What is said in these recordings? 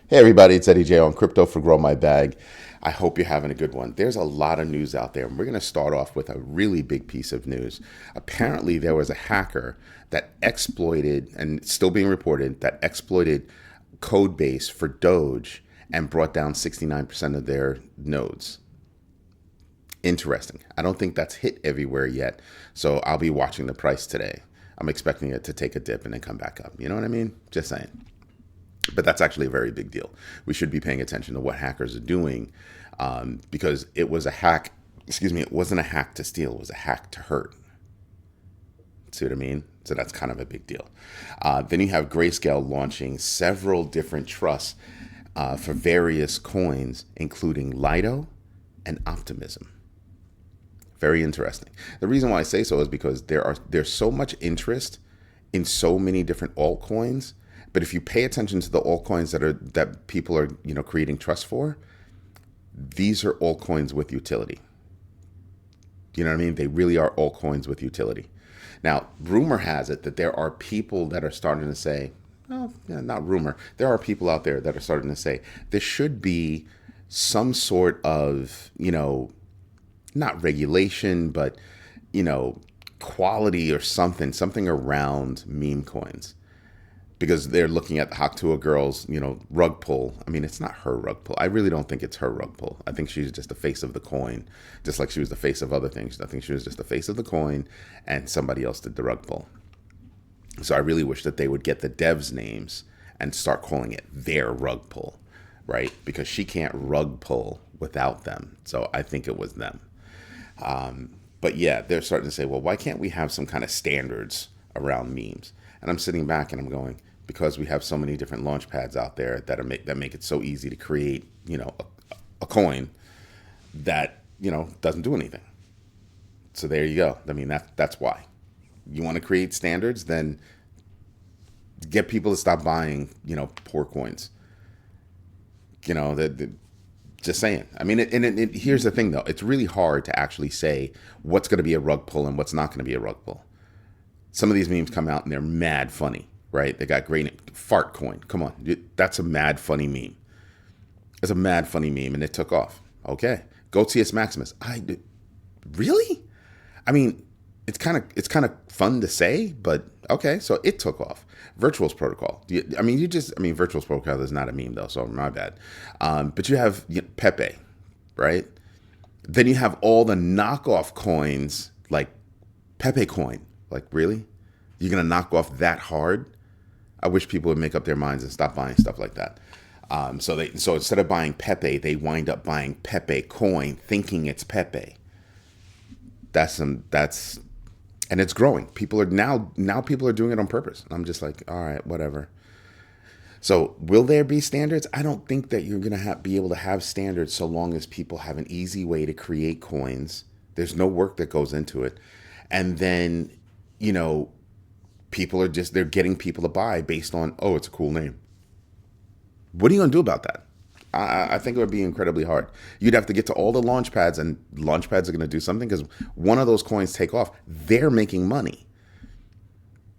Hey everybody, it's Eddie J on Crypto for Grow My Bag. I hope you're having a good one. There's a lot of news out there, and we're going to start off with a really big piece of news. Apparently, there was a hacker that exploited, and it's still being reported, that exploited code base for Doge and brought down 69% of their nodes. Interesting. I don't think that's hit everywhere yet, so I'll be watching the price today. I'm expecting it to take a dip and then come back up. You know what I mean? Just saying. But that's actually a very big deal. We should be paying attention to what hackers are doing because it was a hack. Excuse me, it wasn't a hack to steal, it was a hack to hurt. See what I mean? So that's kind of a big deal. Then you have Grayscale launching several different trusts for various coins, including Lido and Optimism. Very interesting. The reason why I say so is because there's so much interest in so many different altcoins. But if you pay attention to the altcoins that people are creating trust for, these are altcoins with utility. You know what I mean? They really are altcoins with utility. Now, rumor has it that there are people that are starting to say, well, yeah, not rumor. There are people out there that are starting to say there should be some sort of, not regulation, but, quality or something around meme coins because they're looking at the Haktua girl's, rug pull. I mean, it's not her rug pull. I really don't think it's her rug pull. I think she's just the face of the coin, just like she was the face of other things. I think she was just the face of the coin, and somebody else did the rug pull. So I really wish that they would get the devs' names and start calling it their rug pull, right? Because she can't rug pull without them. So I think it was them. But yeah, they're starting to say, well, why can't we have some kind of standards around memes? And I'm sitting back and I'm going, because we have so many different launch pads out there that make it so easy to create, a coin that, doesn't do anything. So there you go. I mean, that's why. You want to create standards, then get people to stop buying, poor coins. Just saying. I mean, here's the thing, though. It's really hard to actually say what's going to be a rug pull and what's not going to be a rug pull. Some of these memes come out and they're mad funny, right? They got great fart coin. Come on, that's a mad funny meme. It's a mad funny meme, and it took off. Okay, Gotius Maximus. Really? I mean, it's kind of fun to say, but okay. So it took off. Virtuals Protocol. Virtuals Protocol is not a meme though, so my bad. But you have Pepe, right? Then you have all the knockoff coins like Pepe Coin. Like, really? You're going to knock off that hard? I wish people would make up their minds and stop buying stuff like that. So instead of buying Pepe, they wind up buying Pepe Coin, thinking it's Pepe. And it's growing. People are now people are doing it on purpose. I'm just like, all right, whatever. So will there be standards? I don't think that you're going to be able to have standards so long as people have an easy way to create coins. There's no work that goes into it. And then, people they're getting people to buy based on, oh, it's a cool name. What are you going to do about that? I think it would be incredibly hard. You'd have to get to all the launch pads, and launch pads are going to do something because one of those coins take off. They're making money.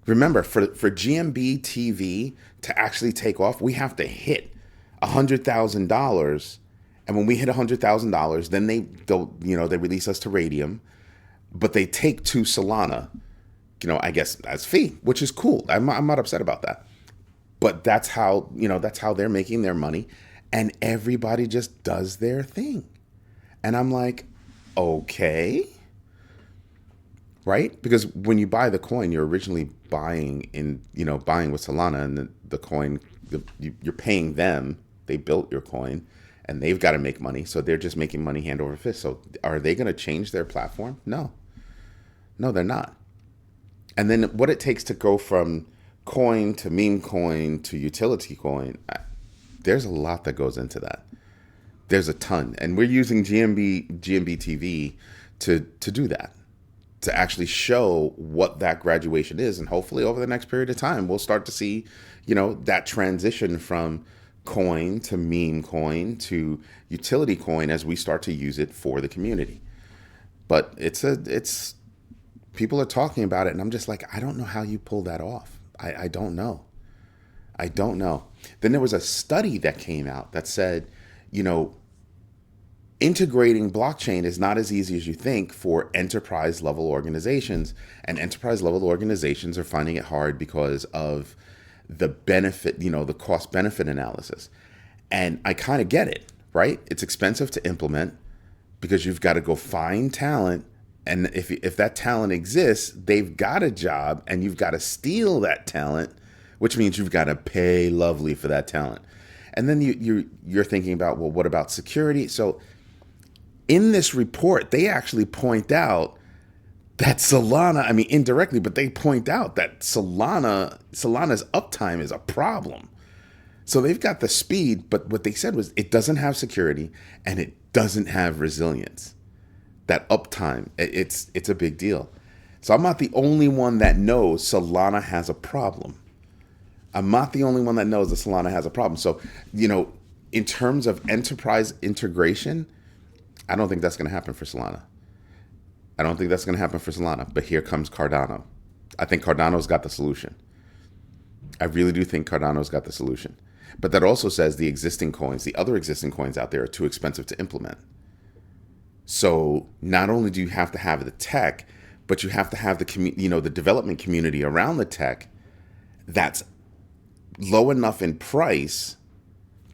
Remember, for GMB TV to actually take off, we have to hit $100,000. And when we hit $100,000, then they release us to Radium, but they take to Solana, I guess as fee, which is cool. I'm not upset about that. But that's how they're making their money, and everybody just does their thing. And I'm like, okay, right? Because when you buy the coin, you're originally buying with Solana, and the coin, you're paying them. They built your coin, and they've got to make money. So they're just making money hand over fist. So are they going to change their platform? No, they're not. And then what it takes to go from coin to meme coin to utility coin, there's a lot that goes into that. There's a ton. And we're using GMB TV to do that, to actually show what that graduation is. And hopefully over the next period of time, we'll start to see, that transition from coin to meme coin to utility coin as we start to use it for the community. But it's people are talking about it, and I'm just like, I don't know how you pull that off. I don't know. I don't know. Then there was a study that came out that said, you know, integrating blockchain is not as easy as you think for enterprise level organizations. And enterprise level organizations are finding it hard because of the benefit, the cost benefit analysis. And I kind of get it, right? It's expensive to implement because you've got to go find talent. And if that talent exists, they've got a job and you've got to steal that talent, which means you've got to pay lovely for that talent. And then you're thinking about, well, what about security? So in this report, they actually point out that Solana, I mean, indirectly, but they point out that Solana's uptime is a problem. So they've got the speed, but what they said was it doesn't have security and it doesn't have resilience. That uptime, it's a big deal. So I'm not the only one that knows Solana has a problem. I'm not the only one that knows that Solana has a problem. So, in terms of enterprise integration, I don't think that's going to happen for Solana. I don't think that's going to happen for Solana. But here comes Cardano. I think Cardano's got the solution. I really do think Cardano's got the solution. But that also says the other existing coins out there are too expensive to implement. So not only do you have to have the tech, but you have to have the development community around the tech that's low enough in price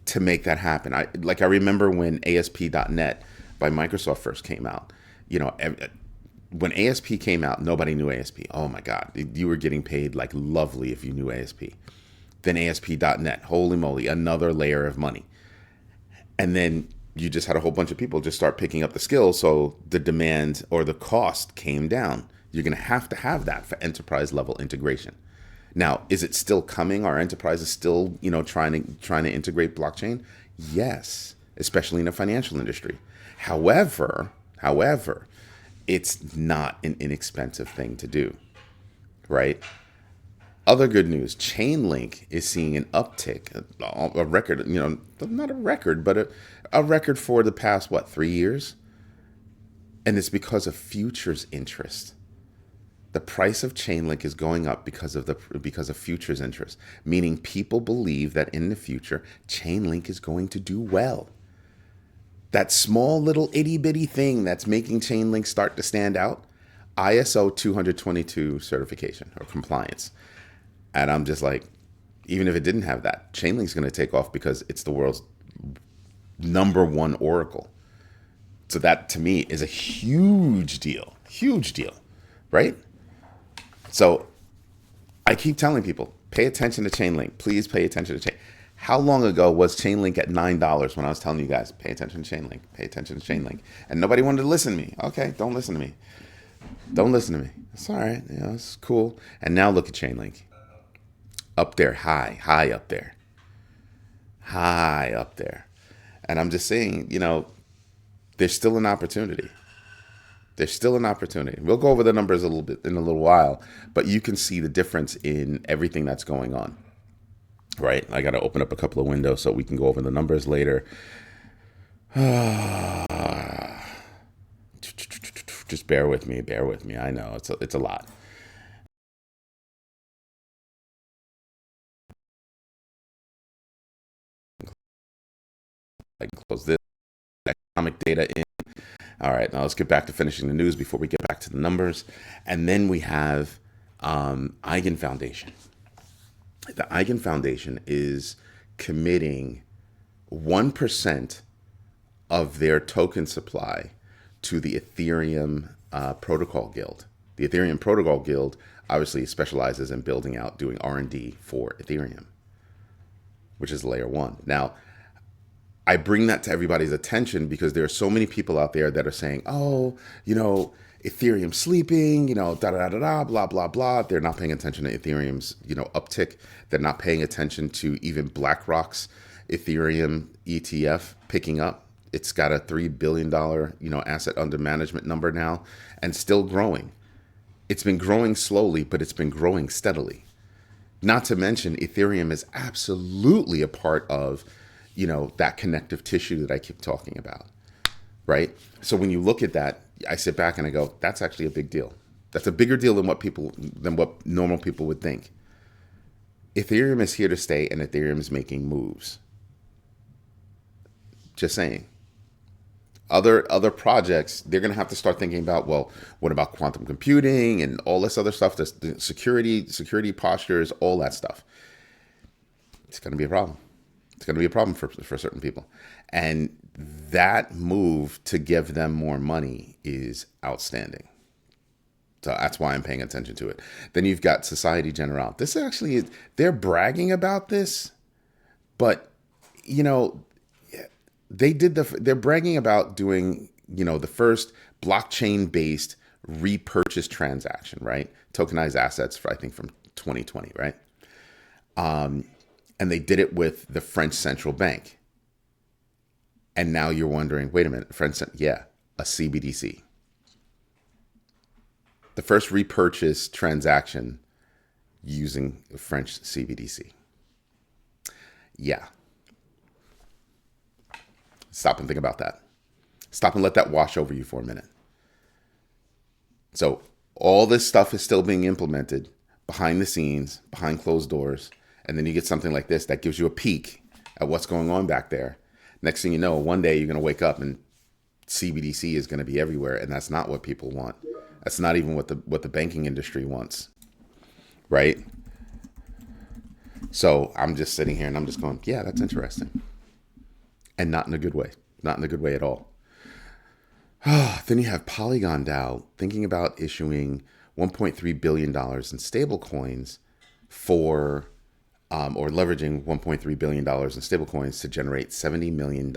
to make that happen. I remember when ASP.NET by Microsoft first came out. When ASP came out, nobody knew ASP. Oh my God, you were getting paid like lovely if you knew ASP. Then ASP.NET, holy moly, another layer of money. And then you just had a whole bunch of people just start picking up the skills, so the demand or the cost came down. You're going to have that for enterprise level integration. Now, is it still coming? Are enterprises still, trying to integrate blockchain? Yes, especially in the financial industry. However, it's not an inexpensive thing to do, right? Other good news, Chainlink is seeing an uptick, a record, not a record, but a record for the past, 3 years? And it's because of futures interest. The price of Chainlink is going up because of futures interest, meaning people believe that in the future, Chainlink is going to do well. That small little itty bitty thing that's making Chainlink start to stand out, ISO 222 certification or compliance. And I'm just like, even if it didn't have that, Chainlink's going to take off because it's the world's #1 oracle. So that to me is a huge deal, right? So I keep telling people, pay attention to Chainlink. Please pay attention to Chainlink. How long ago was Chainlink at $9 when I was telling you guys, pay attention to Chainlink, pay attention to Chainlink? And nobody wanted to listen to me. Okay, don't listen to me. Don't listen to me. It's all right. It's cool. And now look at Chainlink. Up there, high up there. High up there. And I'm just saying, there's still an opportunity. There's still an opportunity. We'll go over the numbers a little bit in a little while, but you can see the difference in everything that's going on, right? I got to open up a couple of windows so we can go over the numbers later. Just bear with me. I know it's a lot. I can close this economic data in. All right, now let's get back to finishing the news before we get back to the numbers. And then we have Eigen Foundation. The Eigen Foundation is committing 1% of their token supply to the Ethereum Protocol Guild. The Ethereum Protocol Guild obviously specializes in building out, doing R&D for Ethereum, which is layer 1. Now, I bring that to everybody's attention because there are so many people out there that are saying, oh, Ethereum sleeping, blah, blah, blah. They're not paying attention to Ethereum's, uptick. They're not paying attention to even BlackRock's Ethereum ETF picking up. It's got a $3 billion, asset under management number now and still growing. It's been growing slowly, but it's been growing steadily. Not to mention Ethereum is absolutely a part of that connective tissue that I keep talking about, right? So when you look at that, I sit back and I go, that's actually a big deal. That's a bigger deal than what normal people would think. Ethereum is here to stay, and Ethereum is making moves. Just saying. Other projects, they're going to have to start thinking about, well, what about quantum computing and all this other stuff, the security postures, all that stuff. It's going to be a problem. It's going to be a problem for certain people. And that move to give them more money is outstanding. So that's why I'm paying attention to it. Then you've got Societe Generale. This actually is, they're bragging about this, but, you know, they're bragging about doing, you know, the first blockchain based repurchase transaction, right? Tokenized assets for, I think, from 2020, right? And they did it with the French central bank. And now you're wondering, wait a minute, a CBDC. The first repurchase transaction using the French CBDC. Yeah. Stop and think about that. Stop and let that wash over you for a minute. So all this stuff is still being implemented behind the scenes, behind closed doors. And then you get something like this that gives you a peek at what's going on back there. Next thing you know, one day you're going to wake up and CBDC is going to be everywhere. And that's not what people want. That's not even what the banking industry wants. Right? So I'm just sitting here and I'm just going, yeah, that's interesting. And not in a good way. Not in a good way at all. Then you have Polygon DAO thinking about issuing $1.3 billion in stable coins for, or leveraging $1.3 billion in stable coins to generate $70 million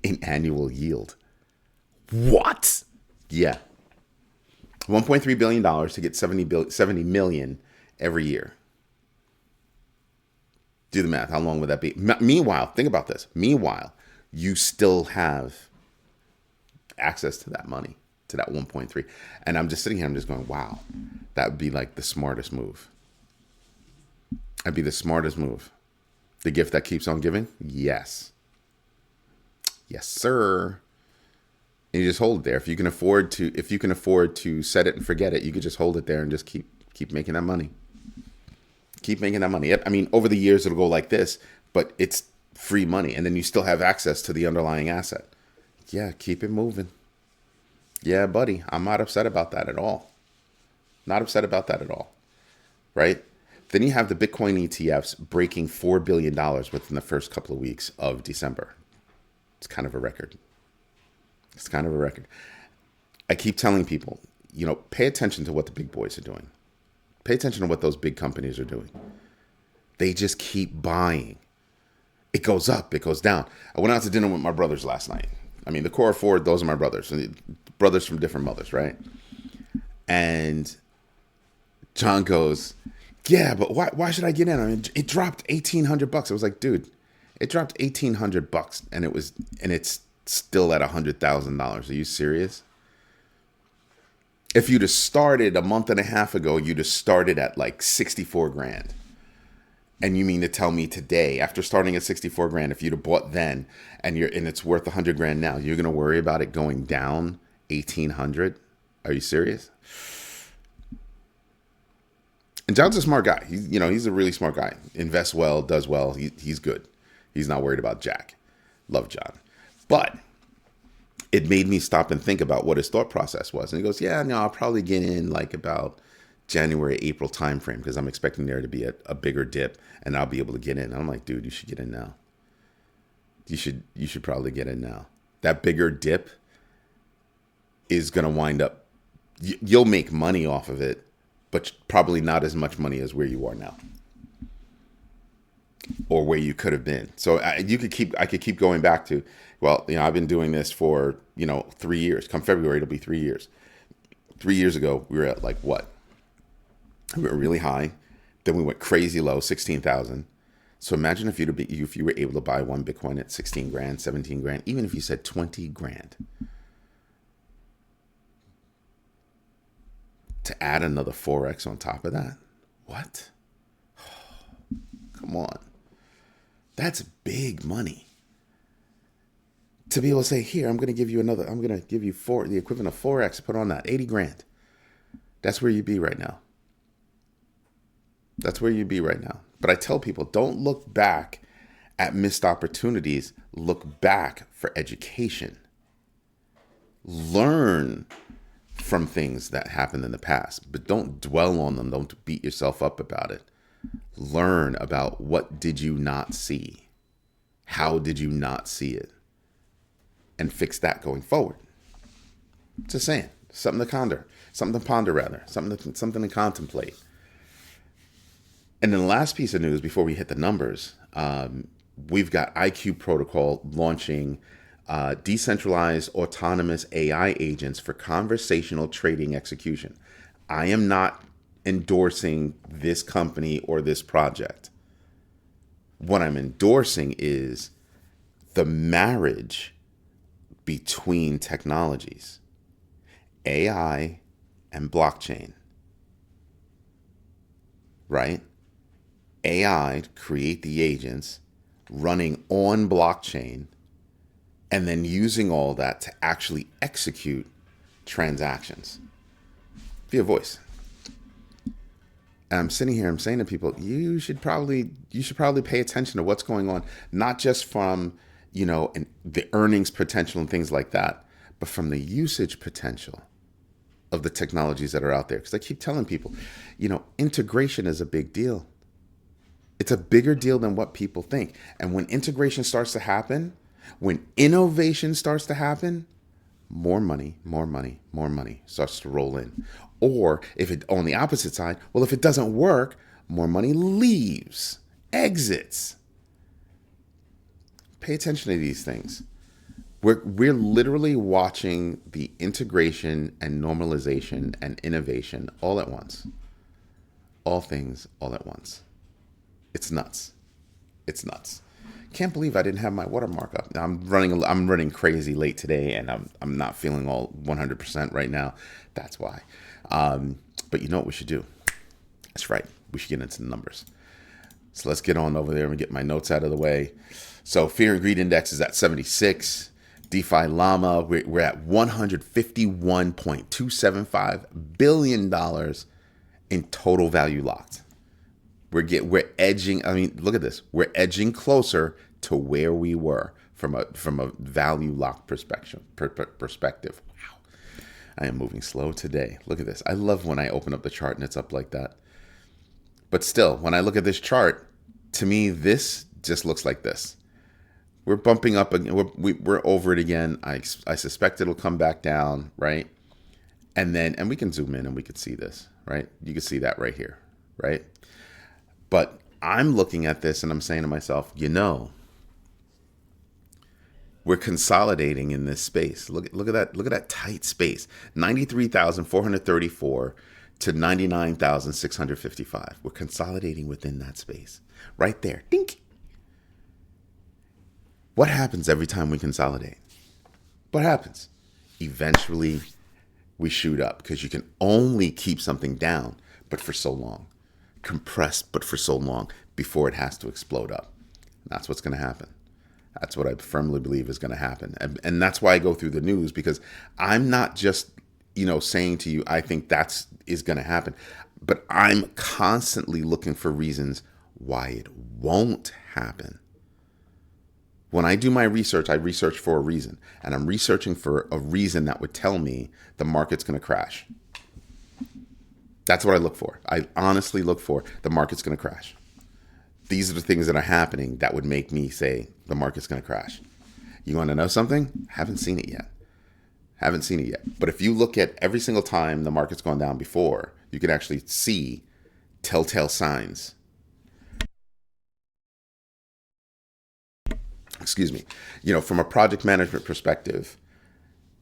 in annual yield. What? Yeah. $1.3 billion to get 70 million every year. Do the math. How long would that be? Meanwhile, think about this. Meanwhile, you still have access to that money, to that 1.3. And I'm just sitting here, I'm just going, wow, that would be like the smartest move. That'd be the smartest move. The gift that keeps on giving? Yes. Yes, sir. And you just hold it there. If you can afford to set it and forget it, you could just hold it there and just keep making that money. Keep making that money. I mean, over the years, it'll go like this, but it's free money. And then you still have access to the underlying asset. Yeah, keep it moving. Yeah, buddy, I'm not upset about that at all. Not upset about that at all. Right? Then you have the Bitcoin ETFs breaking $4 billion within the first couple of weeks of December. It's kind of a record. It's kind of a record. I keep telling people, you know, pay attention to what the big boys are doing. Pay attention to what those big companies are doing. They just keep buying. It goes up, it goes down. I went out to dinner with my brothers last night. I mean, the core four, those are my brothers. Brothers from different mothers, right? And John goes, yeah, but why should I get in? I mean, it dropped $1,800. I was like, dude, it dropped $1,800 and it's still at $100,000. Are you serious? If you'd have started a month and a half ago, you'd have started at like 64 grand. And you mean to tell me today, after starting at 64 grand, if you'd have bought then and it's worth 100 grand now, you're going to worry about it going down 1,800? Are you serious? And John's a smart guy. He's a really smart guy. Invests well, does well. He's good. He's not worried about Jack. Love John. But it made me stop and think about what his thought process was. And he goes, yeah, no, I'll probably get in like about January, April timeframe because I'm expecting there to be a bigger dip and I'll be able to get in. And I'm like, dude, you should get in now. You should probably get in now. That bigger dip is going to wind up, you'll make money off of it, but probably not as much money as where you are now or where you could have been. So I could keep going back to, well, I've been doing this for, 3 years. Come February, it'll be 3 years. 3 years ago, we were at like what? We were really high. Then we went crazy low, 16,000. So imagine if you were able to buy one Bitcoin at 16 grand, 17 grand, even if you said 20 grand. To add another 4x on top of that? What? Come on. That's big money. To be able to say, here, I'm going to give you the equivalent of 4x, put on that, 80 grand. That's where you'd be right now. That's where you'd be right now. But I tell people, don't look back at missed opportunities. Look back for education. Learn from things that happened in the past, but don't dwell on them. Don't beat yourself up about it. Learn about what did you not see? How did you not see it? And fix that going forward. Just saying. Something to ponder rather. Something to contemplate. And then the last piece of news before we hit the numbers, we've got IQ Protocol launching decentralized autonomous AI agents for conversational trading execution. I am not endorsing this company or this project. What I'm endorsing is the marriage between technologies, AI and blockchain, right? AI create the agents running on blockchain and then using all that to actually execute transactions via voice. And I'm sitting here, I'm saying to people, you should probably pay attention to what's going on, not just from, and the earnings potential and things like that, but from the usage potential of the technologies that are out there. Because I keep telling people, integration is a big deal. It's a bigger deal than what people think. And when integration starts to happen, when innovation starts to happen, more money starts to roll in. Or if it on the opposite side, well, if it doesn't work, more money leaves, exits. Pay attention to these things. We're literally watching the integration and normalization and innovation all at once. All things all at once. It's nuts. It's nuts. Can't believe I didn't have my watermark up. I'm running crazy late today, and I'm not feeling all 100% right now. That's why. But you know what we should do? That's right. We should get into the numbers. So let's get on over there and get my notes out of the way. So Fear and Greed Index is at 76. DeFi Llama, we're at $151.275 billion in total value locked. We're edging. I mean, look at this. We're edging closer to where we were from a value lock perspective. Wow, I am moving slow today. Look at this. I love when I open up the chart and it's up like that. But still, when I look at this chart, to me, this just looks like this. We're bumping up again. We're over it again. I suspect it'll come back down, right? And we can zoom in and we can see this, right? You can see that right here, right? But I'm looking at this and I'm saying to myself, we're consolidating in this space. Look at that. Look at that tight space. 93,434 to 99,655. We're consolidating within that space. Right there. Dink. What happens every time we consolidate? What happens? Eventually we shoot up because you can only keep something down, but for so long. Compressed, but for so long before it has to explode up. And that's what's going to happen. That's what I firmly believe is going to happen. And that's why I go through the news, because I'm not just, saying to you, I think is going to happen, but I'm constantly looking for reasons why it won't happen. When I do my research, I research for a reason, and I'm researching for a reason that would tell me the market's going to crash. That's what I look for. I honestly look for the market's going to crash. These are the things that are happening that would make me say the market's going to crash. You want to know something? Haven't seen it yet. But if you look at every single time the market's gone down before, you can actually see telltale signs. Excuse me. From a project management perspective,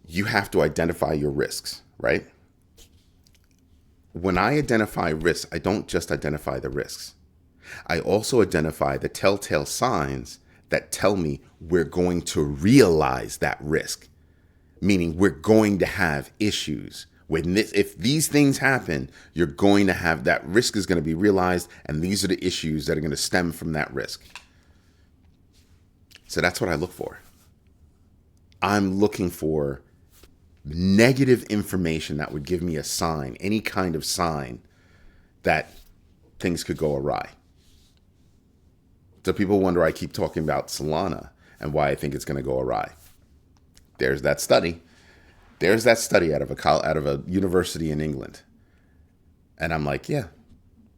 you have to identify your risks, right? When I identify risks, I don't just identify the risks. I also identify the telltale signs that tell me we're going to realize that risk, meaning we're going to have issues. If these things happen, you're going to have that risk is going to be realized, and these are the issues that are going to stem from that risk. So that's what I look for. I'm looking for negative information that would give me a sign, any kind of sign that things could go awry. So people wonder I keep talking about Solana and why I think it's going to go awry. There's that study. There's that study out of a university in England. And I'm like, yeah,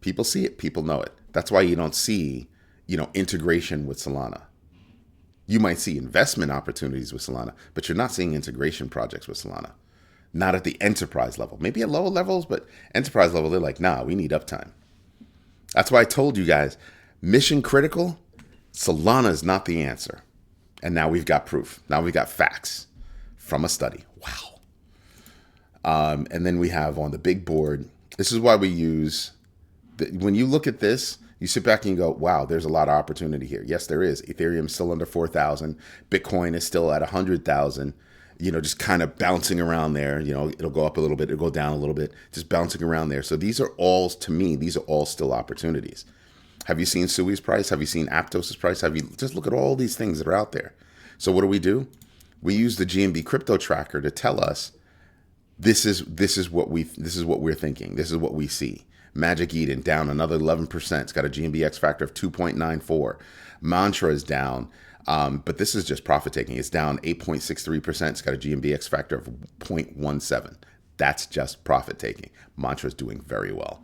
people see it, people know it. That's why you don't see, integration with Solana. You might see investment opportunities with Solana, but you're not seeing integration projects with Solana. Not at the enterprise level. Maybe at lower levels, but enterprise level, they're like, nah, we need uptime. That's why I told you guys, mission critical, Solana is not the answer. And now we've got proof. Now we've got facts from a study. Wow. And then we have on the big board, this is why we use, when you look at this, you sit back and you go, wow, there's a lot of opportunity here. Yes, there is. Ethereum is still under 4,000. Bitcoin is still at 100,000, just kind of bouncing around there. It'll go up a little bit, it'll go down a little bit, just bouncing around there. So these are all, to me, these are all still opportunities. Have you seen Sui's price? Have you seen Aptos' price? Just look at all these things that are out there. So what do? We use the GMB crypto tracker to tell us this is what we're thinking. This is what we see. Magic Eden down another 11%. It's got a GMBX factor of 2.94. Mantra is down, but this is just profit taking. It's down 8.63%. It's got a GMBX factor of 0.17. That's just profit taking. Mantra is doing very well.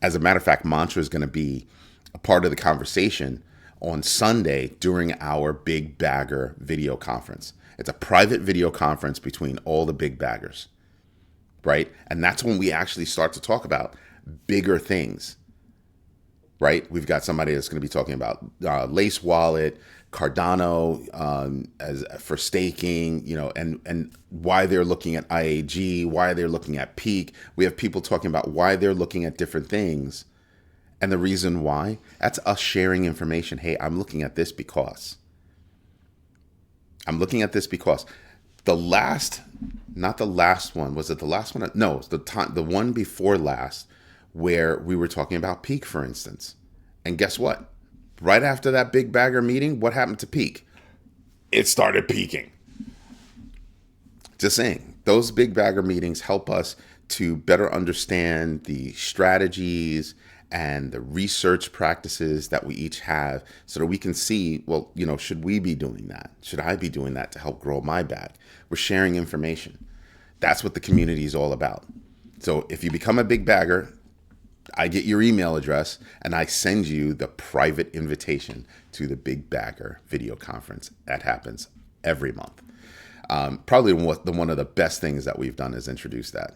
As a matter of fact, Mantra is going to be a part of the conversation on Sunday during our Big Bagger video conference. It's a private video conference between all the big baggers, right? And that's when we actually start to talk about bigger things, right? We've got somebody that's going to be talking about Lace Wallet, Cardano as for staking, and why they're looking at IAG, why they're looking at Peak. We have people talking about why they're looking at different things. And the reason why, that's us sharing information. Hey, I'm looking at this because. Not the last one. Was it the last one? No, it was the one before last where we were talking about Peak, for instance. And guess what? Right after that big bagger meeting, what happened to Peak? It started peaking. Just saying, those big bagger meetings help us to better understand the strategies and the research practices that we each have so that we can see, well, should we be doing that? Should I be doing that to help grow my bag? We're sharing information. That's what the community is all about. So if you become a big bagger, I get your email address and I send you the private invitation to the Big Bagger video conference. That happens every month. Probably one of the best things that we've done is introduce that.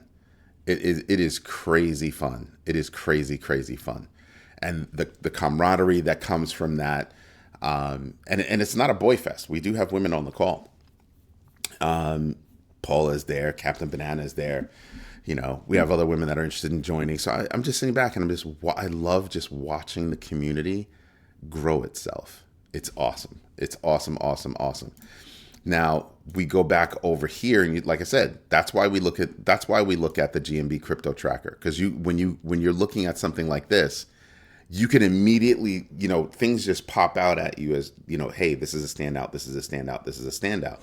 It is crazy fun. It is crazy, crazy fun. And the camaraderie that comes from that, and it's not a boy fest. We do have women on the call. Paula is there. Captain Banana is there. We have other women that are interested in joining. So I'm just sitting back and I love just watching the community grow itself. It's awesome. It's awesome, awesome, awesome. Now we go back over here, and like I said, that's why we look at the GMB crypto tracker, because when you're looking at something like this, you can immediately, things just pop out at you as, hey, this is a standout, this is a standout, this is a standout.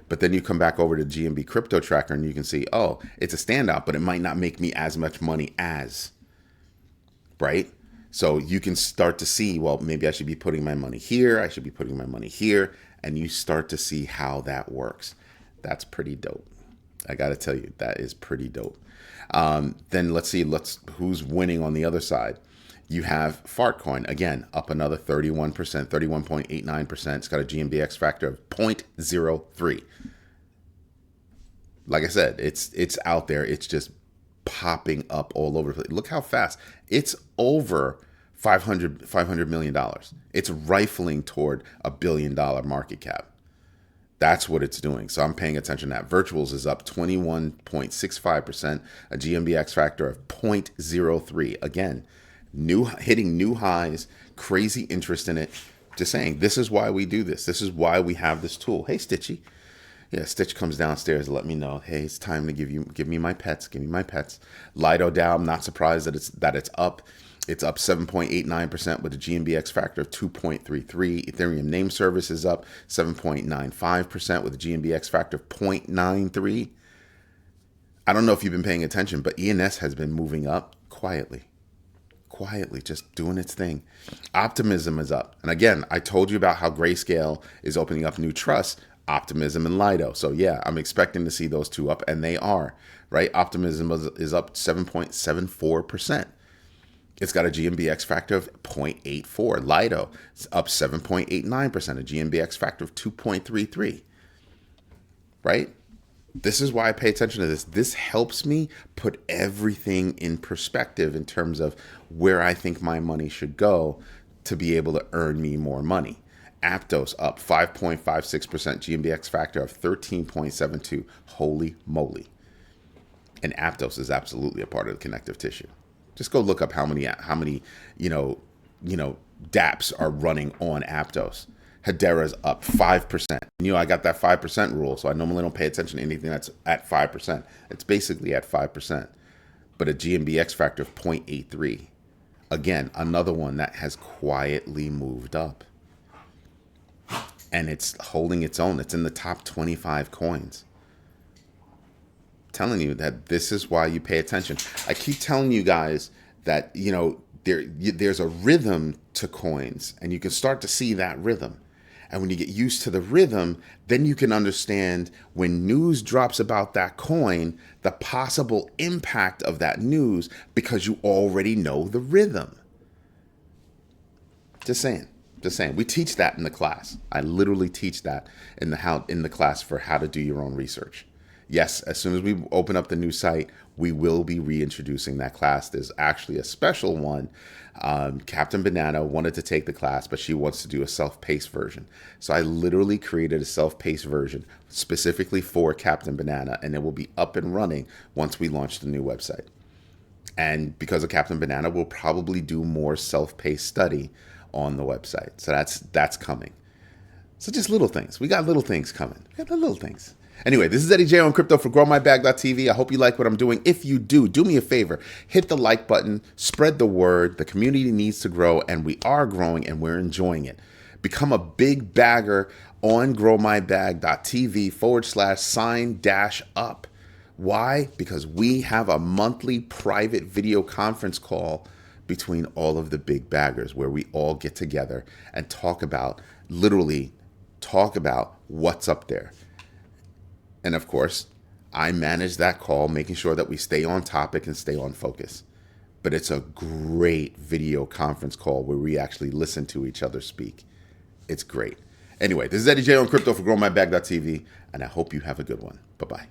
But then you come back over to GMB crypto tracker and you can see, oh, it's a standout, but it might not make me as much money as, right? So you can start to see, well, maybe I should be putting my money here. I should be putting my money here. And you start to see how that works. That's pretty dope. I got to tell you, that is pretty dope. Then let's see, who's winning on the other side. You have Fartcoin, again, up another 31%, 31.89%. It's got a GMBX factor of 0.03. Like I said, it's out there. It's just popping up all over the place. Look how fast. It's over $500 million. It's rifling toward $1 billion market cap. That's what it's doing. So I'm paying attention to that. Virtuals is up 21.65%, a GMBX factor of 0.03. Again, hitting new highs, crazy interest in it. Just saying, this is why we do this. This is why we have this tool. Hey, Stitchy. Yeah, Stitch comes downstairs to let me know, hey, it's time to give me my pets. Give me my pets. Lido DAO, I'm not surprised that it's up. It's up 7.89% with a GMBX factor of 2.33. Ethereum name service is up 7.95% with a GMBX factor of 0.93. I don't know if you've been paying attention, but ENS has been moving up quietly. quietly just doing its thing. Optimism is up. And again, I told you about how Grayscale is opening up new trusts, Optimism and Lido. So yeah, I'm expecting to see those two up, and they are, right? Optimism is up 7.74%. It's got a GMBX factor of 0.84. Lido is up 7.89%, a GMBX factor of 2.33, right? This is why I pay attention to this. This helps me put everything in perspective in terms of where I think my money should go to be able to earn me more money. Aptos up 5.56%, GMBX factor of 13.72. Holy moly. And Aptos is absolutely a part of the connective tissue. Just go look up how many DApps are running on Aptos. Hedera's up 5%. I got that 5% rule, so I normally don't pay attention to anything that's at 5%. It's basically at 5%, but a GMBX factor of 0.83. Again, another one that has quietly moved up. And it's holding its own. It's in the top 25 coins. I'm telling you that this is why you pay attention. I keep telling you guys that, there's a rhythm to coins, and you can start to see that rhythm. And when you get used to the rhythm, then you can understand when news drops about that coin, the possible impact of that news, because you already know the rhythm. Just saying. We teach that in the class. I literally teach that in the class for how to do your own research. Yes, as soon as we open up the new site, we will be reintroducing that class. There's actually a special one. Captain Banana wanted to take the class, but she wants to do a self-paced version. So I literally created a self-paced version specifically for Captain Banana, and it will be up and running once we launch the new website. And because of Captain Banana, we'll probably do more self-paced study on the website. So that's coming. So just little things. We got little things coming. We got the little things. Anyway, this is Eddie J on crypto for GrowMyBag.tv. I hope you like what I'm doing. If you do me a favor, hit the like button, spread the word. The community needs to grow, and we are growing, and we're enjoying it. Become a big bagger on GrowMyBag.tv/sign-up. Why? Because we have a monthly private video conference call between all of the big baggers where we all get together and literally talk about what's up there. And of course, I manage that call, making sure that we stay on topic and stay on focus. But it's a great video conference call where we actually listen to each other speak. It's great. Anyway, this is Eddie J on crypto for GrowMyBag.tv, and I hope you have a good one. Bye-bye.